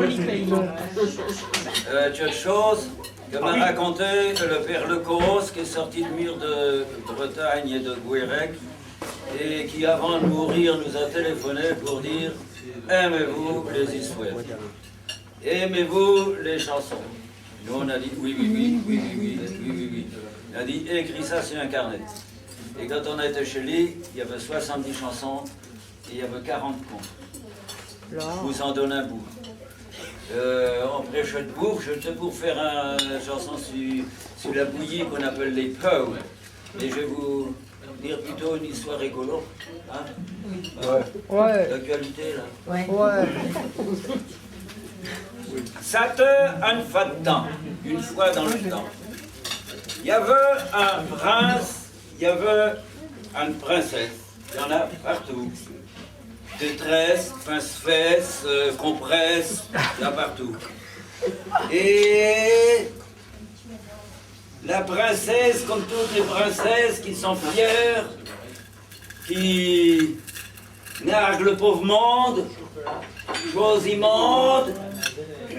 Tu as autre chose que m'a raconté le père Lecos, qui est sorti de mur de Bretagne et de Guérec, et qui, avant de mourir, nous a téléphoné pour dire « Aimez-vous les histoires? Aimez-vous les chansons ?» Nous, on a dit « Oui. Il a dit « Écris ça sur un carnet. » Et quand on a été chez lui, il y avait 70 chansons et il y avait 40 contes. Je vous en donne un bout. On prêchait de bouffe, je te pour faire une chanson sur la bouillie qu'on appelle les pows. Et je vais vous dire plutôt une histoire rigolo. Hein? Ouais. L'actualité, là. Ouais. Ça te un temps, une fois dans le temps. Il y avait un prince, il y avait une princesse. Il y en a partout. Détresse, pince-fesses, compresse, il y a partout. Et la princesse, comme toutes les princesses qui sont fières, qui narguent le pauvre monde, choses immondes,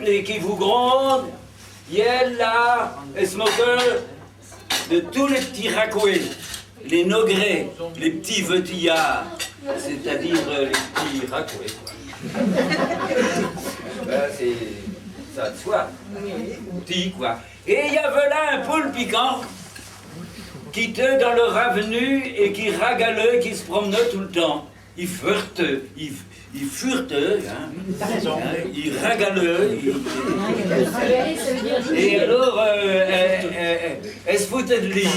et qui vous grondent, et elle, là, elle se moquait de tous les petits racouets, les nogrés, les petits vetillards, c'est-à-dire les petits racouets. Ben, c'est ça de soi, petit quoi. Et il y avait là un poule piquant qui était dans le ravenu et qui ragalait, qui se promenait tout le temps. Il furetait, il ragalait. Et alors, elle se foutait de lui.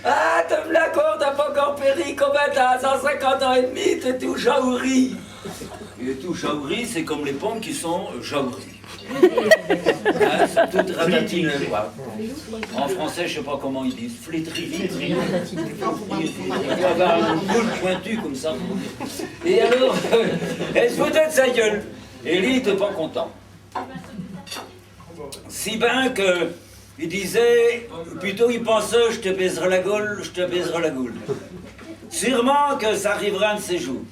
Ah, t'as la corde, t'as pas encore péri, combien t'as 150 ans et demi, t'es tout jaouri. Et tout jaouri, c'est comme les pommes qui sont jaouries. Hein, c'est toutes ratatines, quoi. En français, je sais pas comment ils disent, flétri. Il doit avoir une boule pointue comme ça. Et alors, elle se foutait de sa gueule. Et lui, il était pas content. Si bien que il disait, plutôt il pensait, je te baiserai la gaule, je te baiserai la gaule. Sûrement que ça arrivera un de ces jours.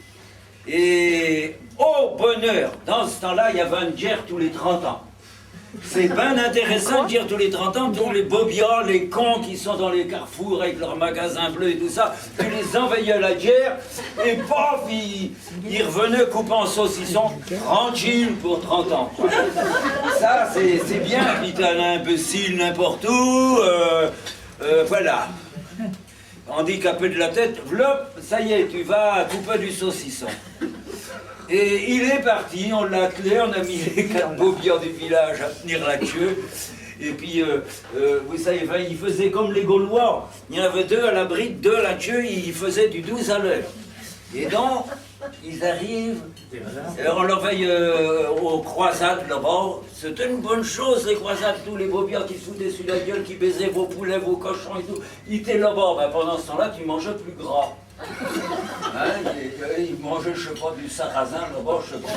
Et au bonheur, dans ce temps-là, il y avait une guerre tous les 30 ans. C'est bien intéressant de dire tous les 30 ans, tous les bobias, les cons qui sont dans les carrefours avec leurs magasins bleus et tout ça, tu les envoyais à la guerre, et paf, ils revenaient coupant en saucisson, tranquille pour 30 ans. Ça, c'est bien, puis t'as un imbécile n'importe où, voilà. Handicapé de la tête, vlop, ça y est, tu vas couper du saucisson. Et il est parti, on l'a attelé, on a mis les 4 bobias du village à tenir la queue. Et puis, vous savez, il faisait comme les Gaulois. Il y en avait 2 à la bride, 2 à la queue, ils faisaient du 12 à l'heure. Et donc, ils arrivent, on leur veille aux croisades là-bas. C'était une bonne chose, les croisades, tous les bobias qui se foutaient sur la gueule, qui baisaient vos poulets, vos cochons et tout. Ils étaient là-bas, ben, pendant ce temps-là, tu mangeais plus gras. Hein, ils mangeaient, je sais pas, du sarrasin là-bas, je sais pas.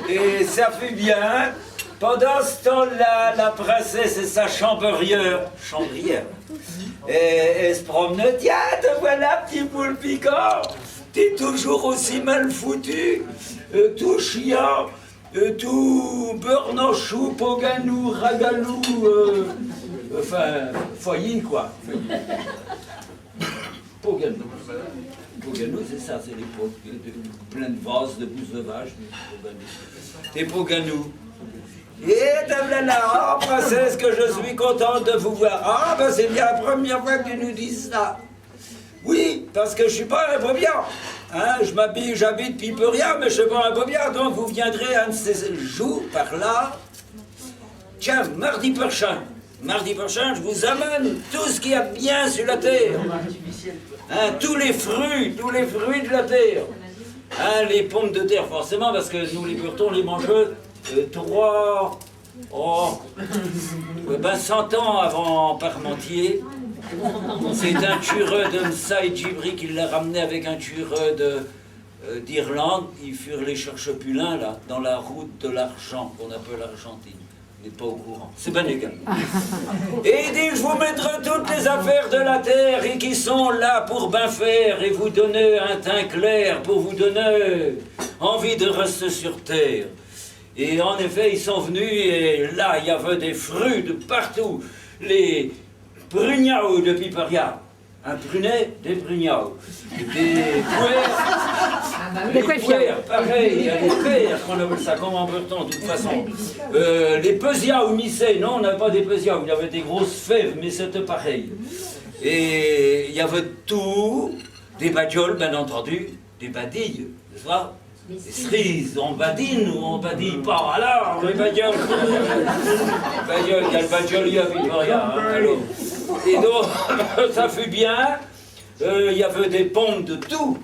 Et ça fait bien. Pendant ce temps-là, la princesse et sa chambrière, elle se promenait. Tiens, te voilà, petit poule piquant. T'es toujours aussi mal foutu, tout chiant, tout beurre-nochou, poganou, ragalou, enfin, foyer, quoi. Poganou. Poganou, c'est ça, c'est les pots, plein de vases, de bousses de vache. Des poganous. Et tablala, oh, princesse, que je suis contente de vous voir. Ah, ben c'est bien la première fois que tu nous dis ça. Oui, parce que je suis pas un bobian. Hein, je m'habille, j'habite, puis peu rien, mais je suis pas un bobian. Donc vous viendrez un de ces jours par là. Tiens, mardi prochain, je vous amène tout ce qu'il y a bien sur la terre. Hein, tous les fruits de la terre. Hein, les pommes de terre, forcément, parce que nous, les Burtons, les mangeux, 100 ans avant Parmentier, c'est un tueur de Msaïd Djibri qui l'a ramené avec un tueur d'Irlande. Ils furent les cherchepulins, là, dans la route de l'argent, qu'on appelle l'Argentine. il n'est pas au courant, c'est bien égal. Et il dit, je vous mettrai toutes les affaires de la terre et qui sont là pour bien faire et vous donner un teint clair pour vous donner envie de rester sur terre. Et en effet, ils sont venus et là, il y avait des fruits de partout. Les prugnaux de Piperia. Un prunet, des prugnaux. Des poires. Des poires, pareil. Il y a des pères qu'on appelle ça comme en breton, de toute façon. Les pesiaos missés, non, on n'avait pas des pesiaos. Il y avait des grosses fèves, mais c'était pareil. Et il y avait tout. Des badioles, bien entendu. Des badilles, n'est-ce pas? Des cerises, on badine ou on badille pas. Alors, les badioles, il y a le badiolier à Victoria. Hein, alors. Et donc, ça fut bien. Il y avait des pommes de tout,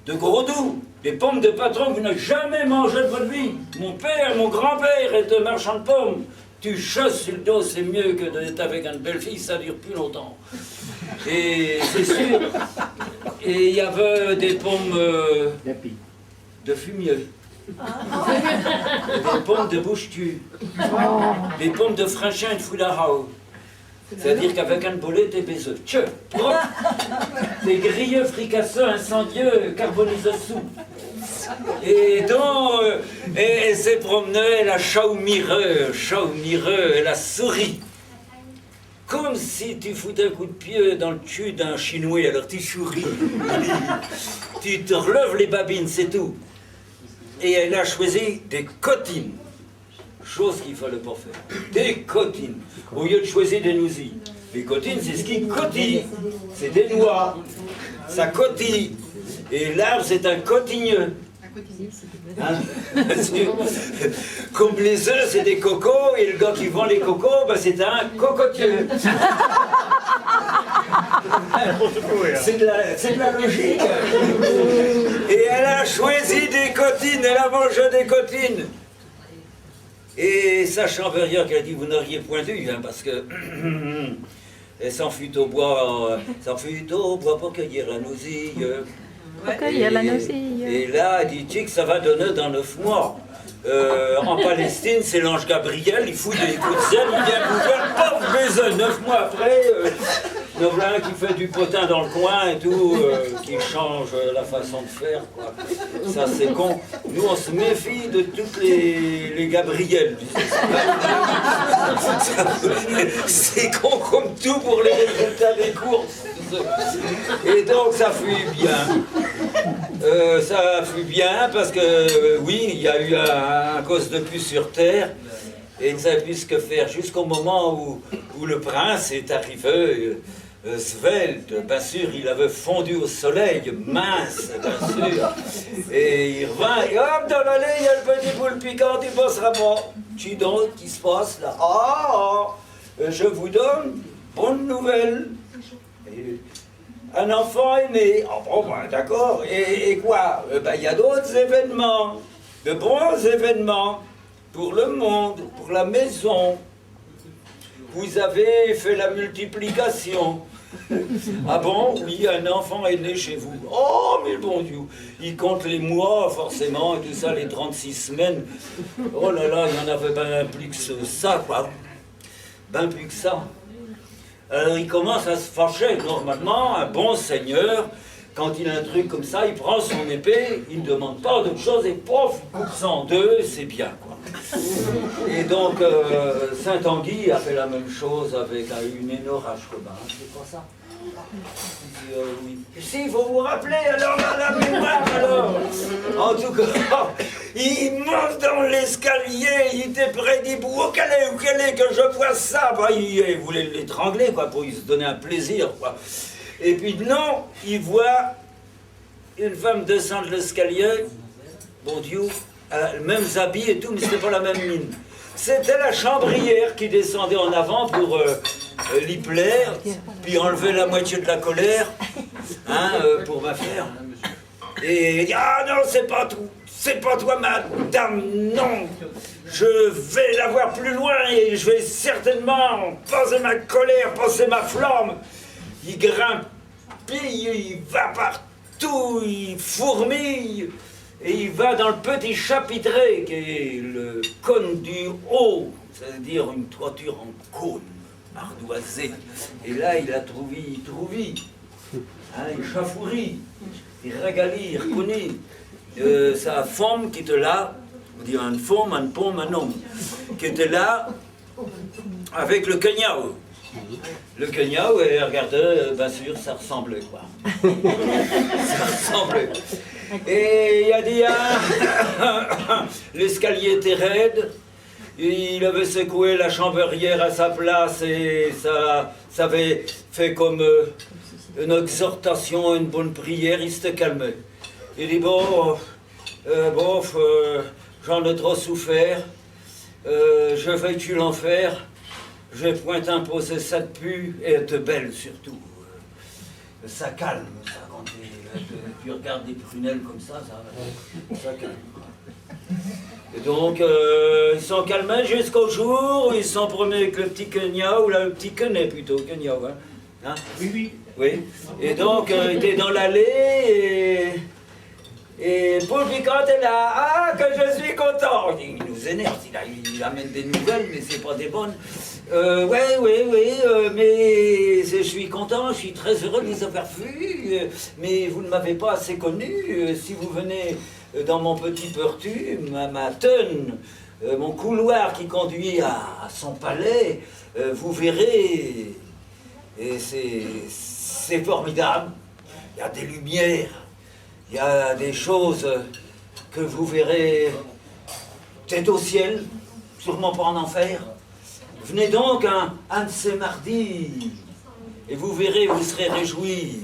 de gros doux, des pommes de patron que vous n'avez jamais mangé de votre vie. Mon père, mon grand-père était marchand de pommes. Tu chasses sur le dos, c'est mieux que d'être avec une belle fille, ça dure plus longtemps. Et c'est sûr. Et il y avait des pommes de fumier. Des pommes de bouche-tu. Des pommes de franchin et de foularao. C'est-à-dire qu'avec un bolet, t'es baiseux. Tchè, propre. Des grilleux fricasseux incendieux carbonisés sous. Et donc, elle s'est promenée, elle a chaumireux, elle a souri. Comme si tu foutais un coup de pied dans le cul d'un Chinois, alors tu souris. Tu te relèves les babines, c'est tout. Et elle a choisi des cotines. Chose qu'il ne fallait pas faire. Des cotines. Au lieu de choisir des nousilles. Les cotines, c'est ce qui cotille. C'est des noix. Ça cotille. Et l'arbre, c'est un cotigneux. Hein? Comme les œufs, c'est des cocos, et le gars qui vend les cocos, ben, c'est un cocotieux. C'est de la logique. Et elle a choisi des cotines, elle a mangé des cotines. Et sachant Verrière qu'elle a dit, vous n'auriez point dû, hein, parce que elle s'enfuit au bois pour cueillir la noisille. Et là, elle dit, tu sais que ça va donner dans 9 mois. En Palestine, c'est l'ange Gabriel, il fout des coups de zèle, il vient couvert, paf, baiser. 9 mois après, il y en a un qui fait du potin dans le coin et tout, qui change la façon de faire, quoi. Ça, c'est con. Nous, on se méfie de toutes les Gabriels. C'est con comme tout pour les résultats des courses. Et donc, ça fut bien. Ça fut bien parce que, oui, il y a eu un cause de plus sur Terre et il ne savait plus ce que faire jusqu'au moment où le prince est arrivé, svelte, bien sûr, il avait fondu au soleil, mince, bien sûr, et il revint, et hop, dans l'allée, il y a le petit boule piquant, il passera pas. Dis donc, qu'est-ce qui se passe là? Je vous donne bonne nouvelle. Un enfant est né. Oh, bon, ben, d'accord. Et quoi? Il y a d'autres événements, de bons événements pour le monde, pour la maison. Vous avez fait la multiplication. Ah bon? Oui, un enfant est né chez vous. Oh, mais bon Dieu, il compte les mois, forcément, et tout ça, les 36 semaines. Oh là là, il y en avait bien plus que ça, quoi. Ben plus que ça. Alors il commence à se fâcher. Normalement, un bon seigneur, quand il a un truc comme ça, il prend son épée, il ne demande pas d'autre chose, et pof, il coupe ça en deux, c'est bien, quoi. Et donc, Saint-Anguy a fait la même chose avec une énorage commun, c'est pas ça? Oui. Si, il faut vous rappeler, alors, la mémoire, alors. En tout cas, il monte dans l'escalier, il était près du bout. Où qu'elle est, que je vois ça? Bah, il voulait l'étrangler, quoi, pour se donner un plaisir, quoi. Et puis, non, il voit une femme descendre l'escalier, bon Dieu, les mêmes habits et tout, mais c'était pas la même mine. C'était la chambrière qui descendait en avant pour l'y plaire, puis enlever la moitié de la colère, hein, pour m'affaire. Et il dit, ah non, c'est pas toi, madame, non. Je vais la voir plus loin et je vais certainement passer ma colère, passer ma flamme. Il grimpe, il va partout, il fourmille. Et il va dans le petit chapitré, qui est le cône du haut, c'est-à-dire une toiture en cône, ardoisée. Et là, il a trouvé, hein, il chafourit, il régali, il reconnaît sa femme qui était là, on dit une femme, un pomme, un homme, qui était là avec le Kenyao. Le Kenyao, et regardez, bien sûr, ça ressemblait quoi. Ça ressemblait. Et il a dit, ah, l'escalier était raide, il avait secoué la chamberière à sa place et ça avait fait comme une exhortation, une bonne prière, il s'était calmé. Il dit, bon, j'en ai trop souffert, je vais tuer l'enfer, je vais point t'imposer ça de pu et être belle surtout. Ça calme, ça, quand tu regardes des prunelles comme ça calme. Et donc, ils sont calmés jusqu'au jour où ils sont promenés avec le petit Kenya, ou là, le petit Kené plutôt, Kenya, hein? Oui. Et donc, ils étaient dans l'allée, et Paul Picard est là, ah, que je suis content. Il nous énerve, il amène des nouvelles, mais c'est pas des bonnes. Mais je suis content, je suis très heureux de les avoir vus, mais vous ne m'avez pas assez connu. Si vous venez dans mon petit pertu, ma tonne, mon couloir qui conduit à son palais, vous verrez, et c'est formidable. Il y a des lumières, il y a des choses que vous verrez peut-être au ciel, sûrement pas en enfer. Venez donc un de ces mardis, et vous verrez, vous serez réjouis.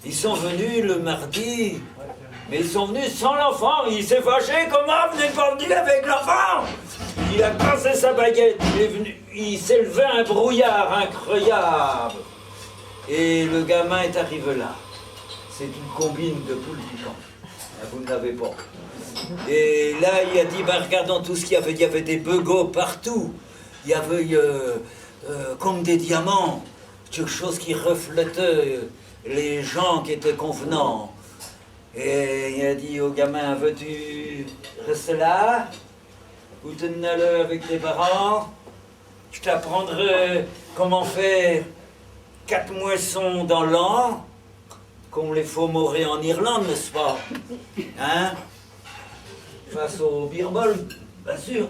Ils sont venus le mardi, mais ils sont venus sans l'enfant. Il s'est fâché, comment vous n'êtes pas venu avec l'enfant? Il a cassé sa baguette, il s'est levé un brouillard incroyable. Et le gamin est arrivé là. C'est une combine de poules piquantes. Vous ne l'avez pas. Et là, il a dit, ben, regardons tout ce qu'il y avait. Il y avait des begots partout. Il y avait comme des diamants, quelque chose qui reflétait les gens qui étaient convenants. Et il a dit au gamin, veux-tu rester là? Ou tenez-le avec tes parents? Je t'apprendrai comment faire 4 moissons dans l'an, comme les faux morés en Irlande, n'est-ce pas? Hein? Face au birbol, bien sûr.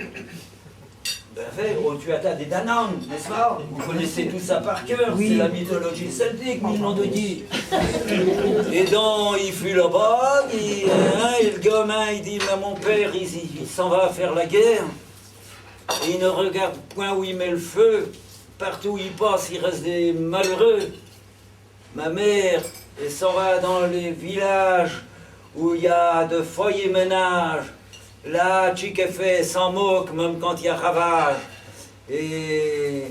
Au Tuatha des Danann, n'est-ce pas? Vous connaissez tout ça par cœur, oui. C'est la mythologie celtique, nom de dit. Et donc, il fut là-bas, et le gamin, il dit, mais mon père, il s'en va faire la guerre, et il ne regarde point où il met le feu, partout où il passe, il reste des malheureux. Ma mère, elle s'en va dans les villages où il y a de foyers ménages. Là, Tchikefé s'en moque, même quand il y a ravage. Et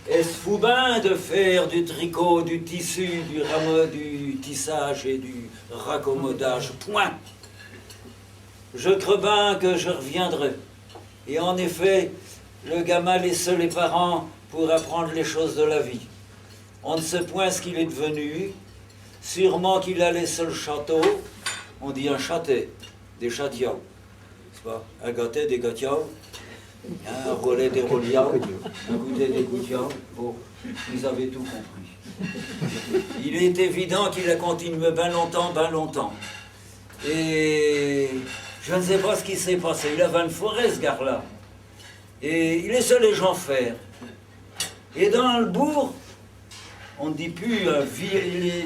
elle se fout bien de faire du tricot, du tissu, du rameau, du tissage et du raccommodage. Point. Je crois bien que je reviendrai. Et en effet, le gamin laissait les parents pour apprendre les choses de la vie. On ne sait point ce qu'il est devenu. Sûrement qu'il a laissé le château. On dit un châté, des châtiaux. Un gâté des gâtiaux, un relais des reliaux, un goûter des goutiaux. Bon, vous avez tout compris. Il est évident qu'il a continué bien longtemps. Et je ne sais pas ce qui s'est passé. Il avait une forêt, ce gars-là. Et il laissait les gens faire. Et dans le bourg, on ne dit plus,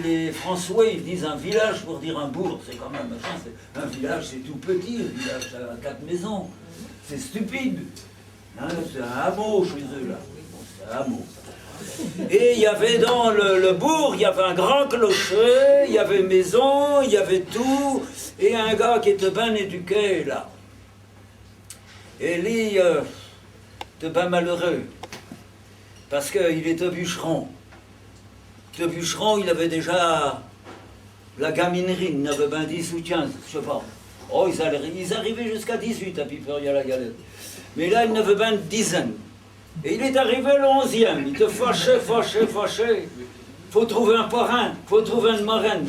les François, ils disent un village pour dire un bourg, c'est quand même, un village c'est tout petit, un village à 4 maisons, c'est stupide, hein, c'est un hameau chez eux là, c'est un hameau. Et il y avait dans le bourg, il y avait un grand clocher, il y avait maison, il y avait tout, et un gars qui était bien éduqué là. Et lui, était bien malheureux, parce qu'il était bûcheron. Le bûcheron, il avait déjà la gaminerie, il avait ben 10 ou 15, je sais pas. Oh, ils arrivaient jusqu'à 18 à Piperia à la galette. Mais là, il n'avait ben une dizaine. Et il est arrivé le 11e, il était fâché. Faut trouver un parrain, faut trouver une marraine.